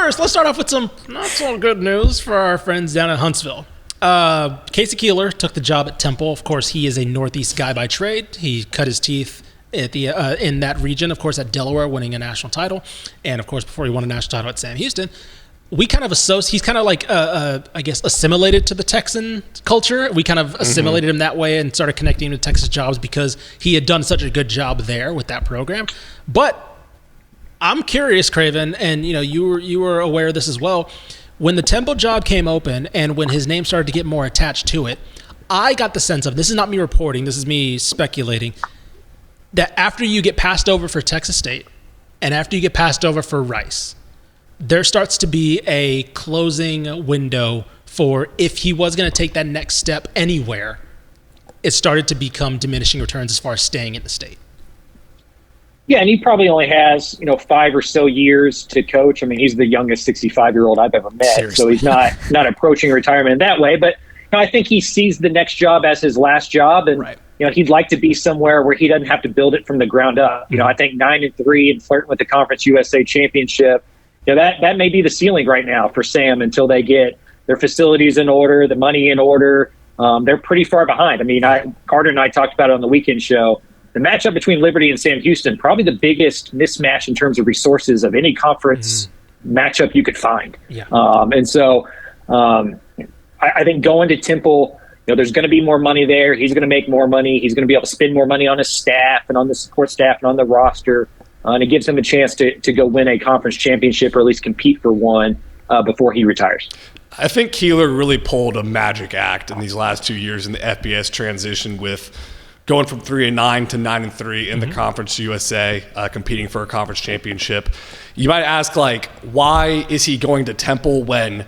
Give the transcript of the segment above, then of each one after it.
first, let's start off with some not so good news for our friends down at Huntsville. Casey Keeler took the job at Temple. Of course, he is a Northeast guy by trade. He cut his teeth at the in that region, of course, at Delaware, winning a national title. And, of course, before he won a national title at Sam Houston, we kind of he's kind of like, I guess, assimilated to the Texan culture. We kind of assimilated him that way and started connecting him to Texas jobs because he had done such a good job there with that program. But I'm curious, Craven, and you were aware of this as well. When the Temple job came open and when his name started to get more attached to it, I got the sense of, this is not me reporting, this is me speculating, that after you get passed over for Texas State and after you get passed over for Rice, there starts to be a closing window for if he was going to take that next step anywhere, it started to become diminishing returns as far as staying in the state. Yeah, and he probably only has, 5 or so years to coach. I mean, he's the youngest 65-year-old I've ever met. Seriously. So he's not approaching retirement in that way. But I think he sees the next job as his last job. And, right. He'd like to be somewhere where he doesn't have to build it from the ground up. I think 9-3 and flirting with the Conference USA Championship, that may be the ceiling right now for Sam until they get their facilities in order, the money in order. They're pretty far behind. I mean, Carter and I talked about it on the weekend show. The matchup between Liberty and Sam Houston, probably the biggest mismatch in terms of resources of any conference matchup you could find. Yeah. And so I think going to Temple, there's going to be more money there. He's going to make more money. He's going to be able to spend more money on his staff and on the support staff and on the roster. And it gives him a chance to go win a conference championship or at least compete for one before he retires. I think Keeler really pulled a magic act in these last 2 years in the FBS transition with going from 3-9 to 9-3 in the Conference USA, competing for a conference championship. You might ask, why is he going to Temple when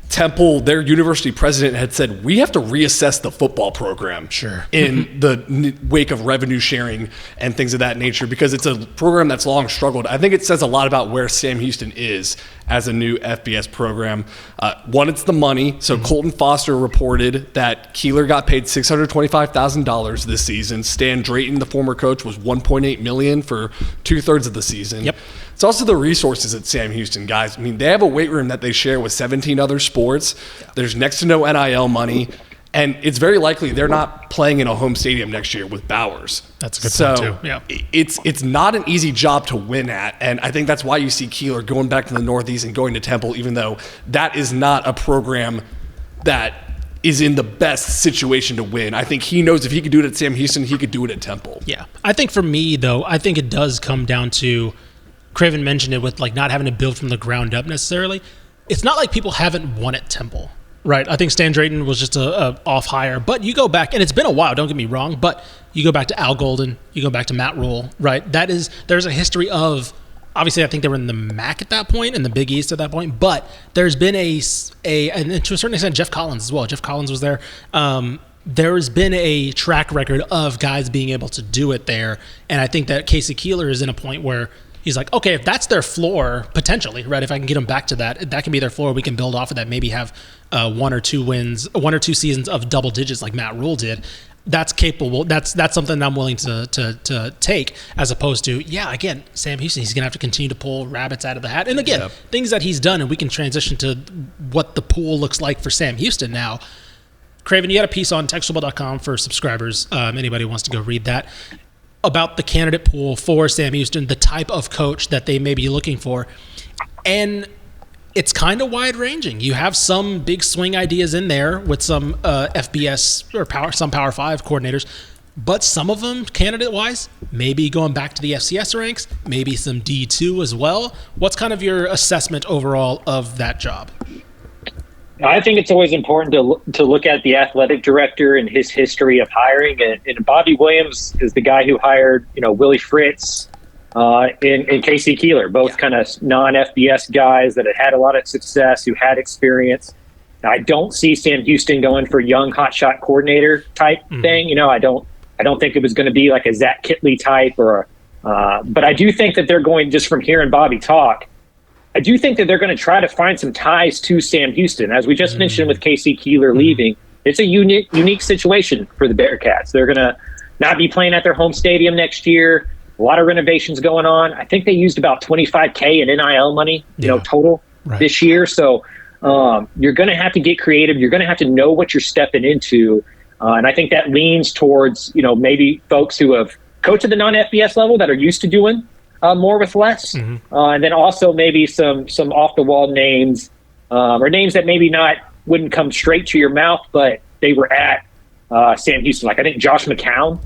Temple, their university president, had said, we have to reassess the football program in the wake of revenue sharing and things of that nature because it's a program that's long struggled. I think it says a lot about where Sam Houston is as a new FBS program. One, it's the money. So Colton Foster reported that Keeler got paid $625,000 this season. Stan Drayton, the former coach, was $1.8 million for 2/3 of the season. Yep. It's also the resources at Sam Houston, guys. I mean, they have a weight room that they share with 17 other sports. There's next to no NIL money. And it's very likely they're not playing in a home stadium next year with Bowers. That's a good point, too. Yeah. It's not an easy job to win at. And I think that's why you see Keeler going back to the Northeast and going to Temple, even though that is not a program that is in the best situation to win. I think he knows if he could do it at Sam Houston, he could do it at Temple. Yeah. I think for me, though, I think it does come down to, Craven mentioned it with not having to build from the ground up necessarily. It's not like people haven't won at Temple. Right. I think Stan Drayton was just a off hire. But you go back, and it's been a while, don't get me wrong, but you go back to Al Golden, you go back to Matt Rule, right? There's a history of, obviously I think they were in the MAC at that point, in the Big East at that point, but there's been and to a certain extent, Jeff Collins as well. Jeff Collins was there. There's been a track record of guys being able to do it there. And I think that Casey Keeler is in a point where he's like, okay, if that's their floor, potentially, right? If I can get them back to that, that can be their floor. We can build off of that, maybe have 1 or 2 wins, 1 or 2 seasons of double digits like Matt Rule did. That's capable. That's something I'm willing to take, as opposed to, again, Sam Houston, he's going to have to continue to pull rabbits out of the hat. And again, things that he's done, and we can transition to what the pool looks like for Sam Houston now. Craven, you had a piece on textfootball.com for subscribers. Anybody wants to go read that, about the candidate pool for Sam Houston, the type of coach that they may be looking for. And it's kind of wide-ranging. You have some big swing ideas in there with some FBS or some Power 5 coordinators, but some of them, candidate-wise, maybe going back to the FCS ranks, maybe some D2 as well. What's kind of your assessment overall of that job? I think it's always important to look at the athletic director and his history of hiring. And Bobby Williams is the guy who hired, Willie Fritz and Casey Keeler, both kind of non-FBS guys that had a lot of success, who had experience. Now, I don't see Sam Houston going for young hotshot coordinator type thing. I don't think it was going to be like a Zach Kitley type but I do think that they're going, just from hearing Bobby talk, I do think that they're going to try to find some ties to Sam Houston. As we just mentioned with Casey Keeler leaving, it's a unique situation for the Bearcats. They're going to not be playing at their home stadium next year. A lot of renovations going on. I think they used about $25K in NIL money, total this year. So you're going to have to get creative. You're going to have to know what you're stepping into. And I think that leans towards, maybe folks who have coached at the non-FBS level that are used to doing more with less. And then also maybe some off-the-wall names or names that maybe wouldn't come straight to your mouth, but they were at Sam Houston. Like I think Josh McCown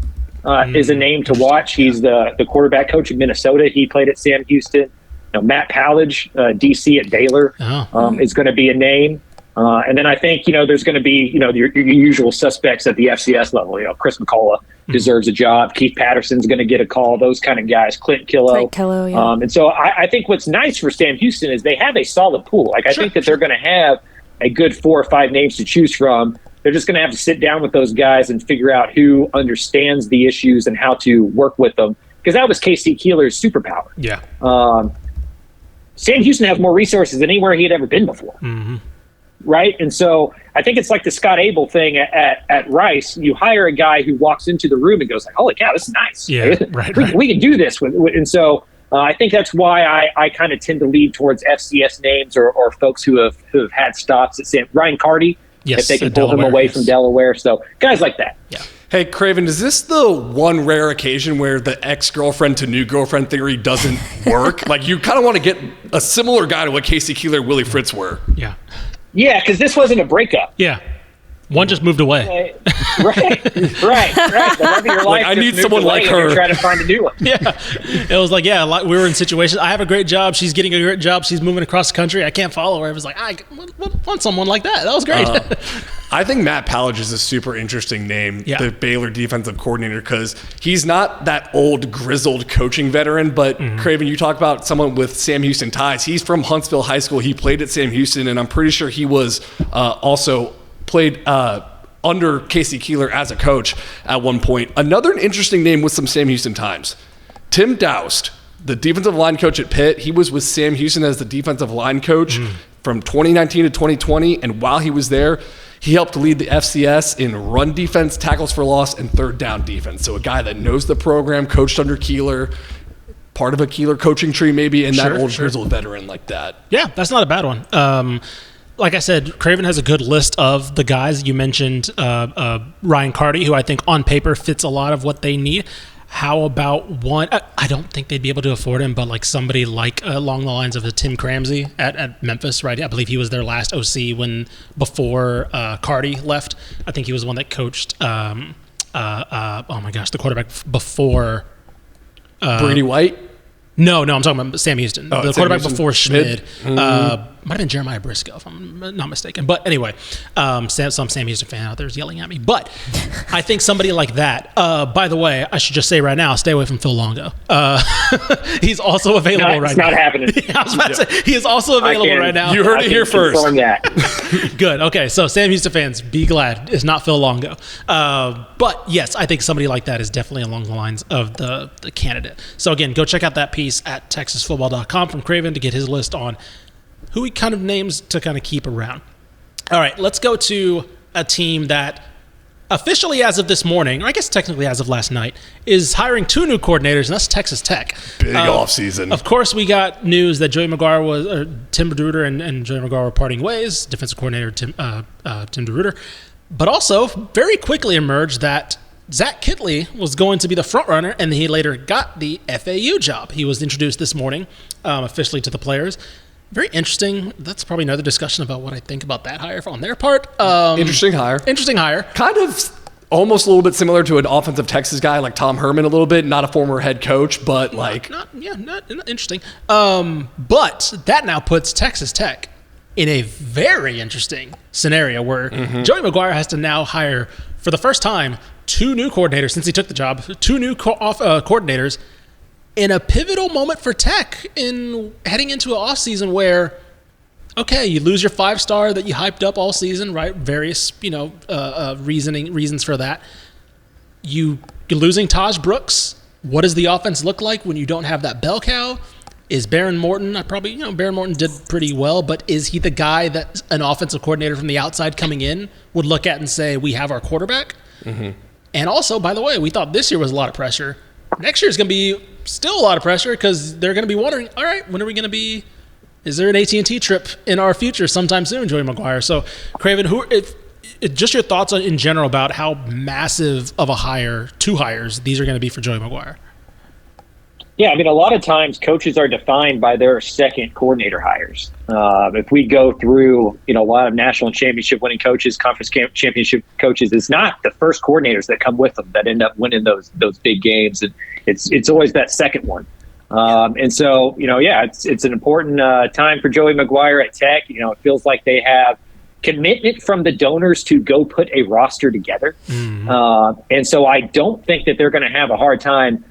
is a name to watch. He's the quarterback coach of Minnesota. He played at Sam Houston. Matt Pallage, DC at Baylor, is going to be a name. And then I think, there's going to be, your usual suspects at the FCS level. Chris McCullough deserves a job. Keith Patterson's going to get a call. Those kind of guys. Clint Killow. Yeah. And so I think what's nice for Sam Houston is they have a solid pool. Like I think that they're going to have a good 4 or 5 names to choose from. They're just going to have to sit down with those guys and figure out who understands the issues and how to work with them. Because that was Casey Keeler's superpower. Yeah. Sam Houston has more resources than anywhere he had ever been before. Right? And so I think it's like the Scott Abel thing at Rice. You hire a guy who walks into the room and goes like, holy cow, this is nice. Yeah, right. We can do this. And so I think that's why I kind of tend to lead towards FCS names or folks who have had stops at Sam. Ryan Carty, if they can pull him away from Delaware. So guys like that. Yeah. Hey, Craven, is this the one rare occasion where the ex-girlfriend to new girlfriend theory doesn't work? Like you kind of want to get a similar guy to what Casey Keeler, Willie Fritz were. Yeah. Yeah, because this wasn't a breakup. Yeah. One just moved away. Right. The love of your life. Like, I need someone like her. Trying to find a new one. Yeah. It was like, we were in situations. I have a great job. She's getting a great job. She's moving across the country. I can't follow her. I was like, I want someone like that. That was great. I think Matt Pallage is a super interesting name, the Baylor defensive coordinator, because he's not that old, grizzled coaching veteran. But, Craven, you talk about someone with Sam Houston ties. He's from Huntsville High School. He played at Sam Houston, and I'm pretty sure he was also played under Casey Keeler as a coach at one point. Another interesting name with some Sam Houston times. Tim Doust, the defensive line coach at Pitt. He was with Sam Houston as the defensive line coach from 2019 to 2020. And while he was there, he helped lead the FCS in run defense, tackles for loss, and third down defense. So a guy that knows the program, coached under Keeler, part of a Keeler coaching tree maybe, and that old grizzled veteran like that. Yeah, that's not a bad one. Like I said, Craven has a good list of the guys. You mentioned Ryan Carty, who I think on paper fits a lot of what they need. How about one? I don't think they'd be able to afford him, but like somebody like along the lines of the Tim Cramsey at Memphis, right? I believe he was their last OC before Carty left. I think he was the one that coached. Oh my gosh, the quarterback before Brady White. No, I'm talking about Sam Houston. The quarterback before Schmid. Might have been Jeremiah Briscoe, if I'm not mistaken. But anyway, some Sam Houston fan out there is yelling at me. But I think somebody like that, by the way, I should just say right now, stay away from Phil Longo. He's also available right now. It's not happening. I was about to say, he is also available right now. You heard it here first. Good. Okay, so Sam Houston fans, be glad it's not Phil Longo. But yes, I think somebody like that is definitely along the lines of the candidate. So again, go check out that piece at TexasFootball.com from Craven to get his list on who he kind of names to kind of keep around. All right, let's go to a team that officially as of this morning, or I guess technically as of last night, is hiring 2 new coordinators, and that's Texas Tech. Big offseason. Of course, we got news that Tim DeRuyter and Joey McGuire were parting ways, defensive coordinator Tim DeRuyter. But also, very quickly emerged that Zach Kittley was going to be the front runner, and he later got the FAU job. He was introduced this morning officially to the players. Very interesting. That's probably another discussion about what I think about that hire on their part. Interesting hire. Kind of almost a little bit similar to an offensive Texas guy like Tom Herman a little bit. Not a former head coach, but not interesting. But that now puts Texas Tech in a very interesting scenario where Joey McGuire has to now hire, for the first time, 2 new coordinators since he took the job, 2 new coordinators in a pivotal moment for Tech in heading into an offseason where, okay, you lose your 5-star that you hyped up all season, right? Various, reasons for that. You're losing Taj Brooks. What does the offense look like when you don't have that bell cow? Is Baron Morton, Baron Morton did pretty well, but is he the guy that an offensive coordinator from the outside coming in would look at and say, we have our quarterback? And also, by the way, we thought this year was a lot of pressure. Next year is going to be still a lot of pressure because they're going to be wondering, all right, when are we going to be is there an AT&T trip in our future sometime soon, Joey McGuire? So, Craven, just your thoughts in general about how massive of a hire, 2 hires, these are going to be for Joey McGuire. Yeah, I mean, a lot of times coaches are defined by their second coordinator hires. If we go through, a lot of national championship winning coaches, conference championship coaches, it's not the first coordinators that come with them that end up winning those big games. And it's always that second one. And so, it's an important time for Joey McGuire at Tech. It feels like they have commitment from the donors to go put a roster together. Mm-hmm. And so I don't think that they're going to have a hard time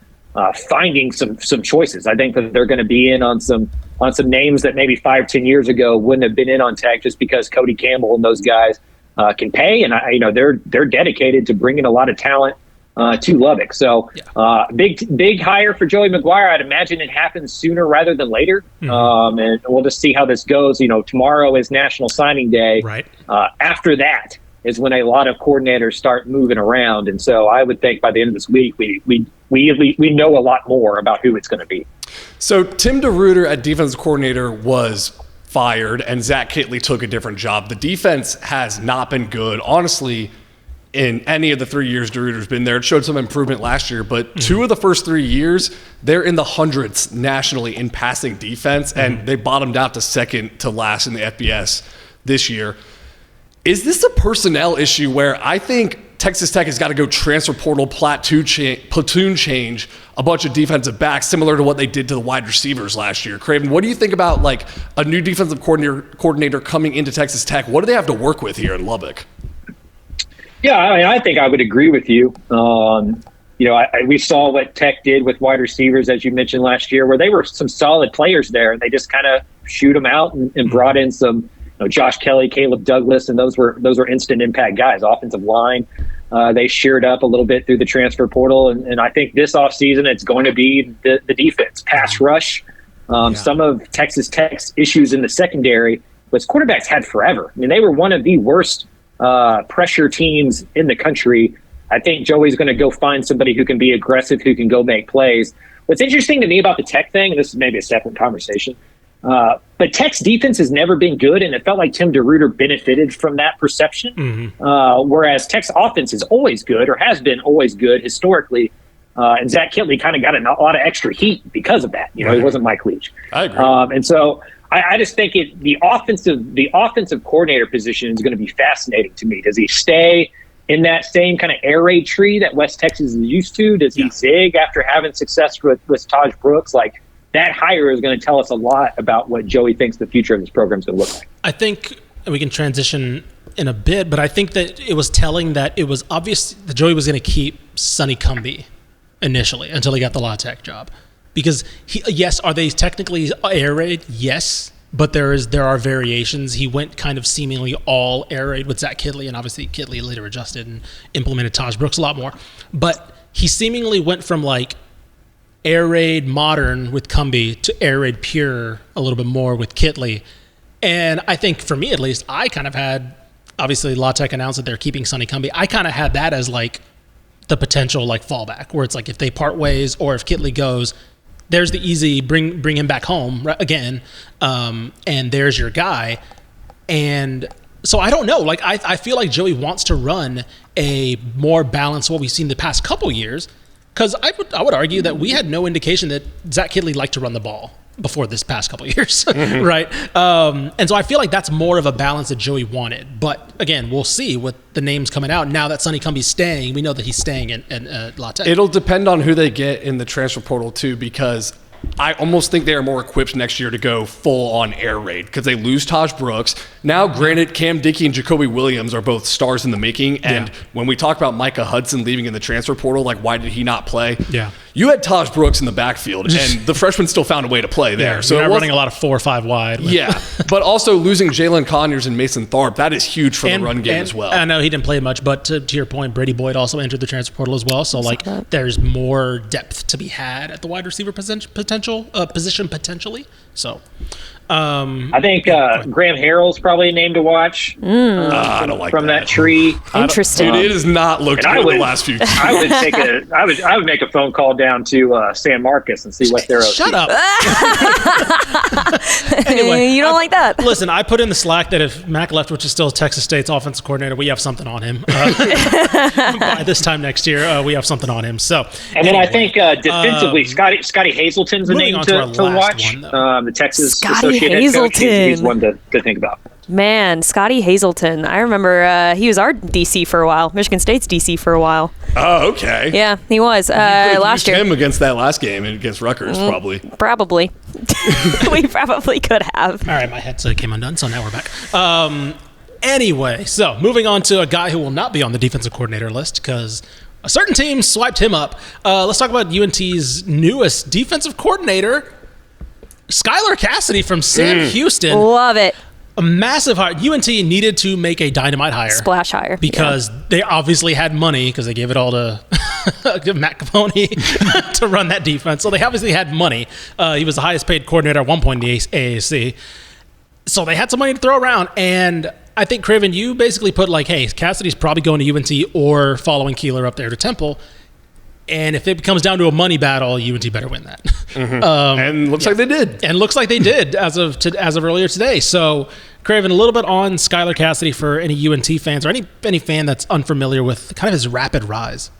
finding some choices. I think that they're going to be in on some names that maybe 5-10 years ago wouldn't have been in on Tech just because Cody Campbell and those guys can pay, and they're dedicated to bringing a lot of talent to Lubbock. So big hire for Joey McGuire. I'd imagine it happens sooner rather than later. Mm-hmm. And we'll just see how this goes. Tomorrow is National Signing Day. Right. After that is when a lot of coordinators start moving around, and so I would think by the end of this week we know a lot more about who it's going to be. So Tim DeRuyter at defensive coordinator was fired, and Zach Kittley took a different job. The defense has not been good, honestly, in any of the 3 years DeRuyter's been there. It showed some improvement last year, but 2 of the first 3 years, they're in the hundreds nationally in passing defense, and they bottomed out to second to last in the FBS this year. Is this a personnel issue where I think Texas Tech has got to go transfer portal platoon change a bunch of defensive backs, similar to what they did to the wide receivers last year? Craven, what do you think about like a new defensive coordinator coming into Texas Tech? What do they have to work with here in Lubbock? Yeah, I think I would agree with you. We saw what Tech did with wide receivers, as you mentioned last year, where they were some solid players there, and they just kind of shoot them out and brought in some. Josh Kelly, Caleb Douglas, and those were instant impact guys. Offensive line, they sheared up a little bit through the transfer portal, and I think this offseason it's going to be the defense, pass rush. Some of Texas Tech's issues in the secondary was quarterbacks had forever. I mean, they were one of the worst pressure teams in the country. I think Joey's going to go find somebody who can be aggressive, who can go make plays. What's interesting to me about the Tech thing, and this is maybe a separate conversation, but Tech's defense has never been good, and it felt like Tim DeRuyter benefited from that perception. Mm-hmm. Whereas Tech's offense is always good, or has been always good historically, and Zach Kittley kind of got a lot of extra heat because of that. He wasn't Mike Leach. I agree. And so I just think the offensive coordinator position is going to be fascinating to me. Does he stay in that same kind of air raid tree that West Texas is used to? Does he zig after having success with Taj Brooks? Like, that hire is going to tell us a lot about what Joey thinks the future of this program is going to look like. I think we can transition in a bit, but I think that it was telling that it was obvious that Joey was going to keep Sonny Cumbie initially until he got the La Tech job. Because, are they technically air raid? Yes, but there are variations. He went kind of seemingly all air raid with Zach Kittley, and obviously Kittley later adjusted and implemented Taj Brooks a lot more. But he seemingly went from like air raid modern with Cumbie to air raid pure a little bit more with Kittley. And I think for me at least, I kind of had, obviously La Tech announced that they're keeping Sonny Cumbie. I kind of had that as like the potential like fallback, where it's like if they part ways or if Kittley goes, there's the easy bring him back home again, and there's your guy. And so I don't know. Like I feel like Joey wants to run a more balanced what we've seen the past couple years. Because I would argue that we had no indication that Zach Kittley liked to run the ball before this past couple of years, right? And so I feel like that's more of a balance that Joey wanted. But again, we'll see with the names coming out. Now that Sonny Cumbie's staying, we know that he's staying in La Tech. It'll depend on who they get in the transfer portal too, because I almost think they are more equipped next year to go full on air raid because they lose Taj Brooks. Now, granted, Cam Dickey and Jacoby Williams are both stars in the making. And when we talk about Micah Hudson leaving in the transfer portal, like why did he not play? Yeah. You had Taj Brooks in the backfield, and the freshman still found a way to play there. So you're running a lot of 4 or 5 wide. Yeah, but also losing Jalen Conyers and Mason Tharp, that is huge for the run game as well. I know he didn't play much, but to your point, Brady Boyd also entered the transfer portal as well. So like, there's more depth to be had at the wide receiver position potentially. So, I think Graham Harrell's probably a name to watch. I don't like from that tree. Interesting. Dude, it has not looked good the last few times. I would make a phone call down to San Marcos and see what they're. Shut up. Anyway, you don't like that. Listen, I put in the Slack that if Mac Leftwich is still Texas State's offensive coordinator, we have something on him. By this time next year, we have something on him. So, and then I think defensively, Scotty Hazelton's a name to watch. The Texas Scotty associate head coach. He's one to think about. Man, Scotty Hazelton. I remember he was our DC for a while. Michigan State's DC for a while. Oh, okay. Yeah, he was last year. Him against that last game and against Rutgers, probably. Probably. We probably could have. All right, my headset came undone, so now we're back. Anyway, so moving on to a guy who will not be on the defensive coordinator list because a certain team swiped him up. Let's talk about UNT's newest defensive coordinator, Skylar Cassidy from Sam Houston. Love it. A massive hire. UNT needed to make a dynamite hire. Splash hire. Because they obviously had money because they gave it all to Matt Capone to run that defense. So they obviously had money. He was the highest paid coordinator at one point in the AAC. So they had some money to throw around. And I think, Craven, you basically put like, hey, Cassidy's probably going to UNT or following Keeler up there to Temple. And if it comes down to a money battle, UNT better win that. And looks like they did. And looks like they did as of earlier today. So, Craven, a little bit on Skylar Cassidy for any UNT fans or any fan that's unfamiliar with kind of his rapid rise.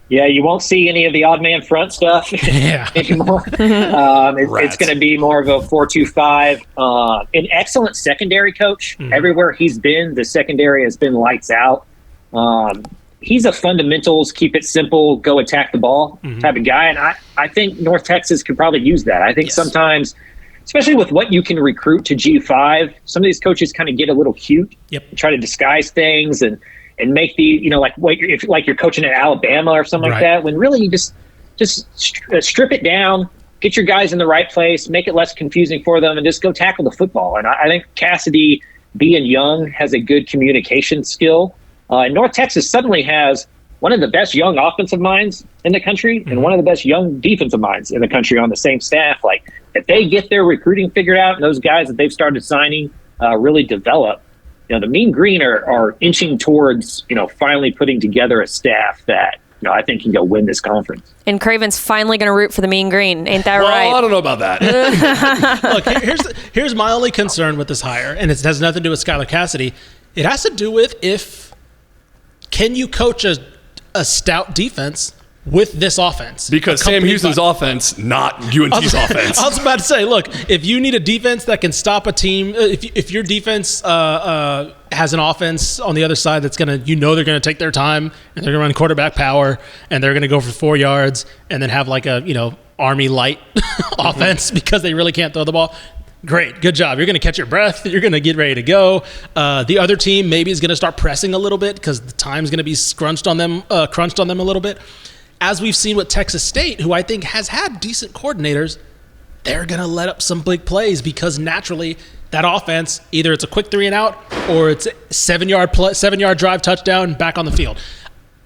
Yeah, you won't see any of the odd man front stuff anymore. It's going to be more of a 4-2-5. An excellent secondary coach. Everywhere he's been, the secondary has been lights out. He's a fundamentals, keep it simple, go attack the ball type of guy. And I think North Texas could probably use that. I think sometimes, especially with what you can recruit to G5, some of these coaches kind of get a little cute, try to disguise things and make the, if you're coaching at Alabama or something like that, when really you just strip it down, get your guys in the right place, make it less confusing for them, and just go tackle the football. And I think Cassidy, being young, has a good communication skill. And North Texas suddenly has one of the best young offensive minds in the country and one of the best young defensive minds in the country on the same staff. Like, if they get their recruiting figured out and those guys that they've started signing really develop, the Mean Green are inching towards, finally putting together a staff that, I think can go win this conference. And Craven's finally going to root for the Mean Green. Ain't that right? Well, I don't know about that. Look, here's my only concern with this hire, and it has nothing to do with Skylar Cassidy. It has to do with can you coach a stout defense with this offense? Because Sam Houston's offense, not UNT's offense. I was about to say, look, if you need a defense that can stop a team, if your defense has an offense on the other side that's they're going to take their time and they're going to run quarterback power and they're going to go for 4 yards and then have like a Army light offense because they really can't throw the ball. Great. Good job. You're going to catch your breath. You're going to get ready to go. The other team maybe is going to start pressing a little bit because the time's going to be crunched on them a little bit. As we've seen with Texas State, who I think has had decent coordinators, they're going to let up some big plays because naturally that offense, either it's a quick 3 and out or it's a 7-yard drive touchdown back on the field.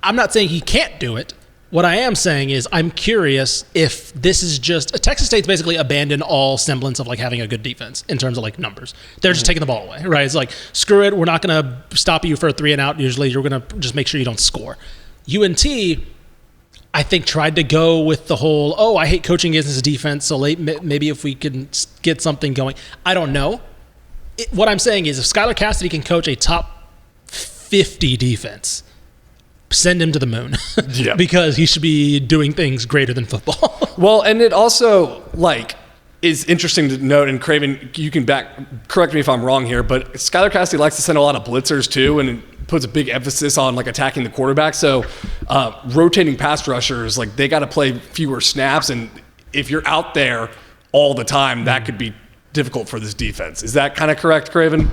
I'm not saying he can't do it. What I am saying is I'm curious if this is just Texas State's basically abandoned all semblance of like having a good defense in terms of like numbers. They're just taking the ball away, right? It's like, screw it. We're not going to stop you for a 3 and out. Usually you're going to just make sure you don't score. UNT, I think, tried to go with the whole, I hate coaching against defense, so maybe if we can get something going. I don't know. What I'm saying is if Skylar Cassidy can coach a top 50 defense, send him to the moon because he should be doing things greater than football. Well, and it also is interesting to note, and Craven, you can correct me if I'm wrong here, but Skylar Cassidy likes to send a lot of blitzers too, and puts a big emphasis on attacking the quarterback. So rotating pass rushers, they got to play fewer snaps, and if you're out there all the time, that could be difficult for this defense. Is that kind of correct, Craven?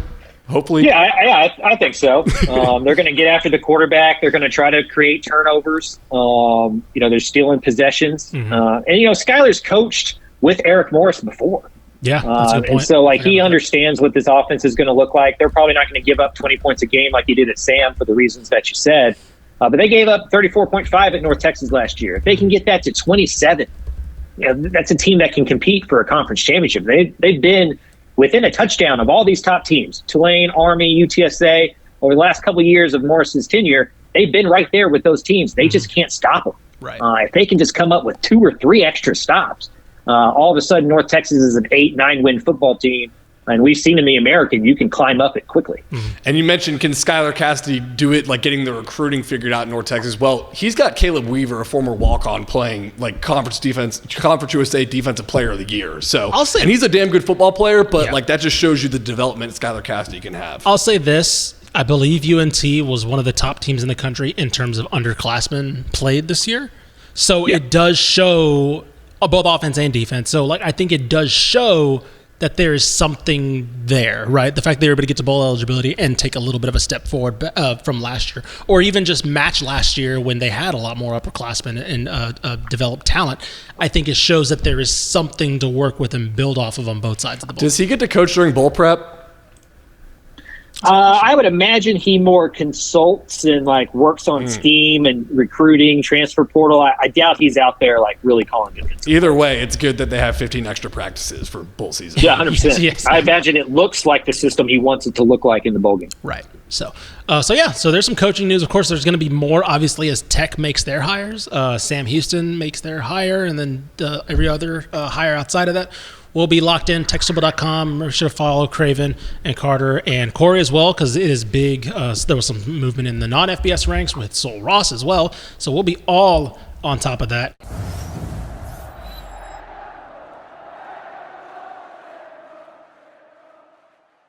Hopefully. Yeah, I think so. They're going to get after the quarterback. They're going to try to create turnovers. They're stealing possessions. And, Skylar's coached with Eric Morris before. Yeah, that's a good point. And so, he understands what this offense is going to look like. They're probably not going to give up 20 points a game like he did at Sam for the reasons that you said. But they gave up 34.5 at North Texas last year. If they can get that to 27, that's a team that can compete for a conference championship. They've been within a touchdown of all these top teams, Tulane, Army, UTSA, over the last couple of years of Morris's tenure. They've been right there with those teams. They just can't stop them. Right. If they can just come up with 2 or 3 extra stops, all of a sudden North Texas is an 8-9 win football team. And we've seen in the American, you can climb up it quickly. And you mentioned, can Skylar Cassidy do it, like getting the recruiting figured out in North Texas? Well, he's got Caleb Weaver, a former walk-on, playing like Conference USA Defensive Player of the Year. So, and he's a damn good football player, but like that just shows you the development Skylar Cassidy can have. I'll say this. I believe UNT was one of the top teams in the country in terms of underclassmen played this year. So it does show both offense and defense. So like I think it does show that there is something there, right? The fact that they were able to get to bowl eligibility and take a little bit of a step forward from last year, or even just match last year when they had a lot more upperclassmen and developed talent, I think it shows that there is something to work with and build off of on both sides of the ball. Does he get to coach during bowl prep? I would imagine he more consults and like works on scheme and recruiting, transfer portal. I doubt he's out there like really calling it. Either way, it's good that they have 15 extra practices for bowl season. Yeah, 100%. Yes. I imagine it looks like the system he wants it to look like in the bowl game. Right. So there's some coaching news. Of course, there's going to be more, obviously, as Tech makes their hires. Sam Houston makes their hire, and then every other hire outside of that will be locked in. TechStable.com. Make sure to follow Craven and Carter and Corey as well, because it is big. There was some movement in the non-FBS ranks with Sol Ross as well. So we'll be all on top of that.